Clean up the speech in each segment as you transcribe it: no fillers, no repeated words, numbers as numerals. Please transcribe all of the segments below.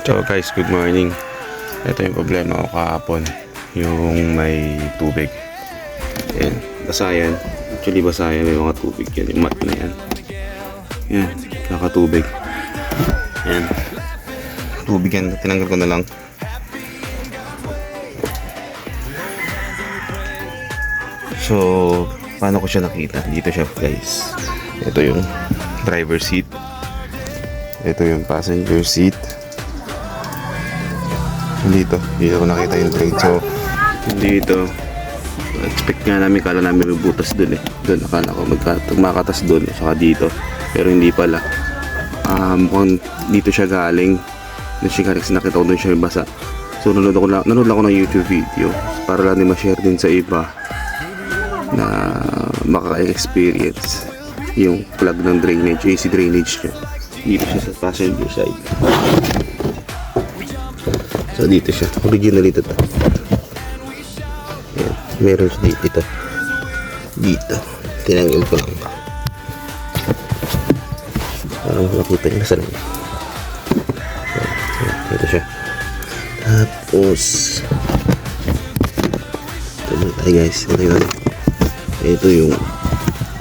So guys, good morning. Ito yung problema ko kahapon, yung may tubig. Ayan, basa yan. Actually basa yan, may mga tubig yan. Yung mat na yan. Ayan, nakatubig. Ayan, tubig yan. Tinanggal ko na lang. So, paano ko siya nakita? Dito siya guys. Ito yung driver seat. Ito yung passenger seat. Dito ko nakita yung drain. So, dito expect nga namin, kala namin may butas dun eh. Dun, akala ko makatas dun, saka dito. Pero hindi pala. Mukhang dito siya galing. Dun siya galing, nakita ko dun siya may basa. So, nanood lang ako ng YouTube video para lang din ma-share din sa iba na makaka-experience yung plug ng drainage, AC drainage niya. Dito siya sa passenger side. So dito siya, original ito to. Ayan, meron siya dito. Dito, tinanggal ko lang. Para makakita niyo na saan. Ito siya. Tapos ito muna tayo guys. Ito yung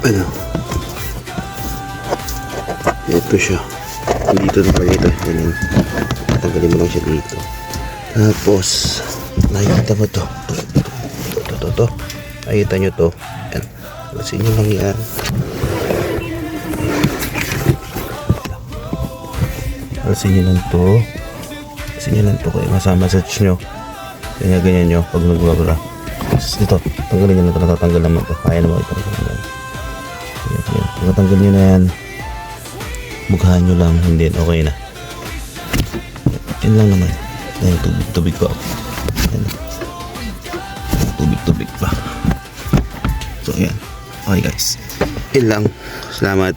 ano, ito siya. Dito na talaga ito. Ganyan. Tatanggalin mo lang siya dito. Tapos nakikita mo to. Ito. Nakikita nyo to. Yan. Alasin nyo lang yan. Alasin nyo lang to. Alasin nyo lang to. Kaya massage nyo. Kaya ganyan nyo pag nagbabara. Ito. Tanggalin nyo lang ito. Natatanggal naman to. Kaya naman ito. Yan. Pagkatanggal nyo na yan, mughaan nyo lang, hindi, okay na. Yan lang naman. Ayan, tubig pa. Ayan. Tubig pa. So, ayan. Okay guys. Yan lang. Salamat.